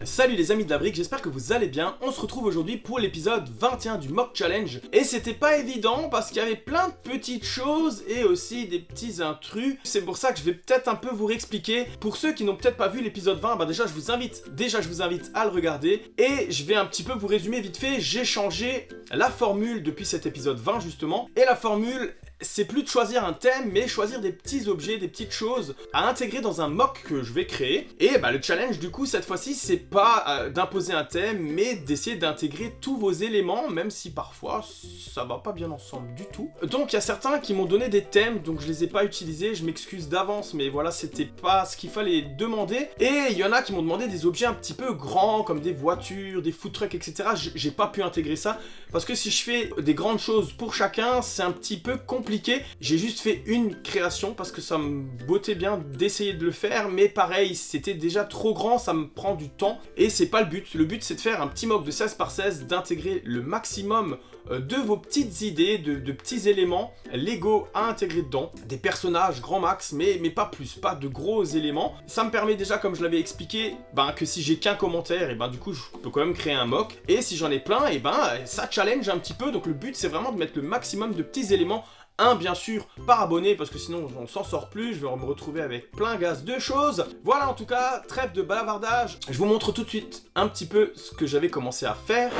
Salut les amis de la brique, j'espère que vous allez bien. On se retrouve aujourd'hui pour l'épisode 21 du Mock Challenge. Et c'était pas évident parce qu'il y avait plein de petites choses et aussi des petits intrus. C'est pour ça que je vais peut-être un peu vous réexpliquer. Pour ceux qui n'ont peut-être pas vu l'épisode 20, bah déjà je vous invite à le regarder. Et je vais un petit peu vous résumer vite fait. J'ai changé la formule depuis cet épisode 20 justement. Et la formule, c'est plus de choisir un thème, mais choisir des petits objets, des petites choses à intégrer dans un mock que je vais créer. Et bah le challenge du coup cette fois-ci, c'est pas d'imposer un thème, mais d'essayer d'intégrer tous vos éléments, même si parfois ça va pas bien ensemble du tout. Donc il y a certains qui m'ont donné des thèmes, donc je les ai pas utilisés, je m'excuse d'avance, mais voilà, c'était pas ce qu'il fallait demander. Et il y en a qui m'ont demandé des objets un petit peu grands, comme des voitures, des food trucks, etc. J'ai pas pu intégrer ça, parce que si je fais des grandes choses pour chacun, c'est un petit peu compliqué. J'ai juste fait une création, parce que ça me bottait bien d'essayer de le faire, mais pareil, c'était déjà trop grand, ça me prend du temps. Et c'est pas le but. Le but c'est de faire un petit mock de 16 par 16, d'intégrer le maximum de vos petites idées, de petits éléments Lego à intégrer dedans. Des personnages grand max, mais pas plus, pas de gros éléments. Ça me permet déjà, comme je l'avais expliqué, que si j'ai qu'un commentaire, et du coup je peux quand même créer un mock. Et si j'en ai plein, et ça challenge un petit peu. Donc le but c'est vraiment de mettre le maximum de petits éléments. Un, bien sûr, par abonné, parce que sinon on s'en sort plus, je vais me retrouver avec plein gaz de choses. Voilà, en tout cas, trêve de bavardage. Je vous montre tout de suite un petit peu ce que j'avais commencé à faire.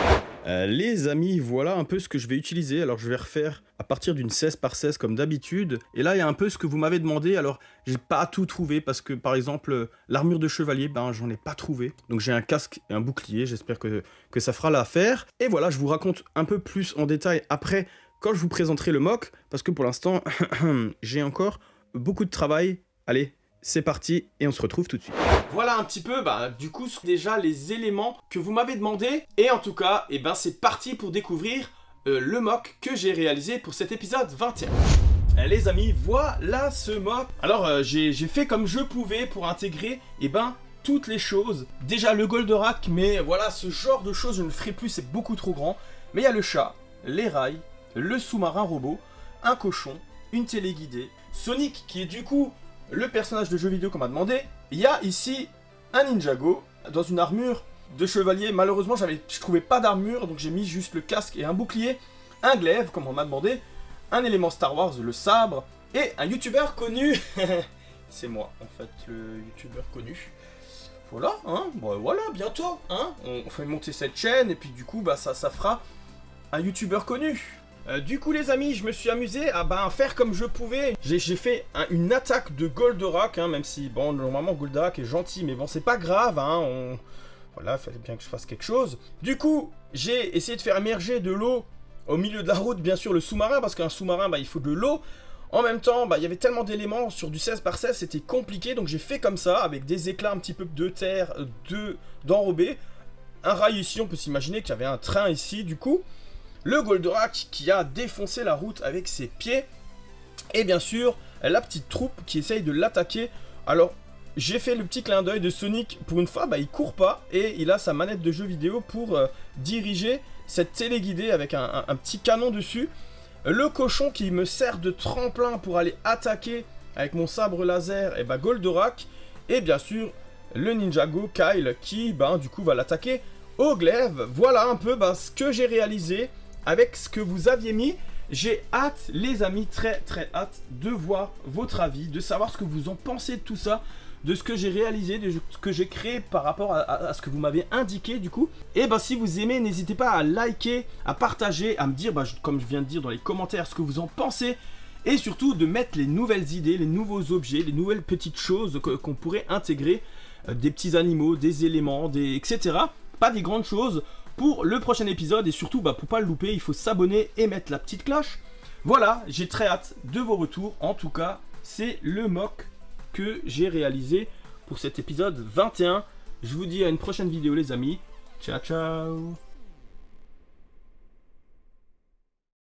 Les amis, voilà un peu ce que je vais utiliser. Alors je vais refaire à partir d'une 16 par 16 comme d'habitude. Et là il y a un peu ce que vous m'avez demandé. Alors j'ai pas tout trouvé parce que par exemple l'armure de chevalier, j'en ai pas trouvé. Donc j'ai un casque et un bouclier, j'espère que ça fera l'affaire. Et voilà, je vous raconte un peu plus en détail après quand je vous présenterai le mock. Parce que pour l'instant, j'ai encore beaucoup de travail. Allez, c'est parti et on se retrouve tout de suite. Voilà un petit peu, du coup, déjà les éléments que vous m'avez demandé. Et en tout cas, c'est parti pour découvrir le mock que j'ai réalisé pour cet épisode 21. Les amis, voilà ce mock. Alors, j'ai fait comme je pouvais pour intégrer, toutes les choses. Déjà le Goldorak, mais voilà, ce genre de choses, je ne le ferai plus, c'est beaucoup trop grand. Mais il y a le chat, les rails, le sous-marin robot, un cochon, une téléguidée, Sonic qui est du coup le personnage de jeu vidéo qu'on m'a demandé. Il y a ici un Ninjago dans une armure de chevalier. Malheureusement, je trouvais pas d'armure, donc j'ai mis juste le casque et un bouclier. Un glaive, comme on m'a demandé. Un élément Star Wars, le sabre. Et un youtubeur connu. C'est moi, en fait, le youtubeur connu. Voilà, voilà, bientôt, On fait monter cette chaîne, et puis du coup, ça fera un youtubeur connu. Du coup les amis, je me suis amusé à faire comme je pouvais. J'ai fait une attaque de Goldorak, même si normalement Goldorak est gentil, mais c'est pas grave, voilà, il fallait bien que je fasse quelque chose. Du coup, j'ai essayé de faire émerger de l'eau au milieu de la route, bien sûr le sous-marin, parce qu'un sous-marin, il faut de l'eau. En même temps, il y avait tellement d'éléments sur du 16 par 16, c'était compliqué, donc j'ai fait comme ça, avec des éclats un petit peu de terre, d'enrobé. Un rail ici, on peut s'imaginer qu'il y avait un train ici, du coup. Le Goldorak qui a défoncé la route avec ses pieds. Et bien sûr, la petite troupe qui essaye de l'attaquer. Alors, j'ai fait le petit clin d'œil de Sonic. Pour une fois, il court pas. Et il a sa manette de jeu vidéo pour diriger cette téléguidée avec un petit canon dessus. Le cochon qui me sert de tremplin pour aller attaquer avec mon sabre laser, Goldorak. Et bien sûr, le Ninjago Kyle qui, du coup, va l'attaquer au glaive. Voilà un peu ce que j'ai réalisé avec ce que vous aviez mis. J'ai hâte, les amis, très très hâte de voir votre avis, de savoir ce que vous en pensez de tout ça, de ce que j'ai réalisé, de ce que j'ai créé par rapport à ce que vous m'avez indiqué du coup. Et si vous aimez, n'hésitez pas à liker, à partager, à me dire, comme je viens de dire dans les commentaires, ce que vous en pensez. Et surtout de mettre les nouvelles idées, les nouveaux objets, les nouvelles petites choses qu'on pourrait intégrer, des petits animaux, des éléments, etc. Pas des grandes choses. Pour le prochain épisode, et surtout pour pas le louper, il faut s'abonner et mettre la petite cloche. Voilà, j'ai très hâte de vos retours. En tout cas, c'est le mock que j'ai réalisé pour cet épisode 21. Je vous dis à une prochaine vidéo les amis. Ciao ciao.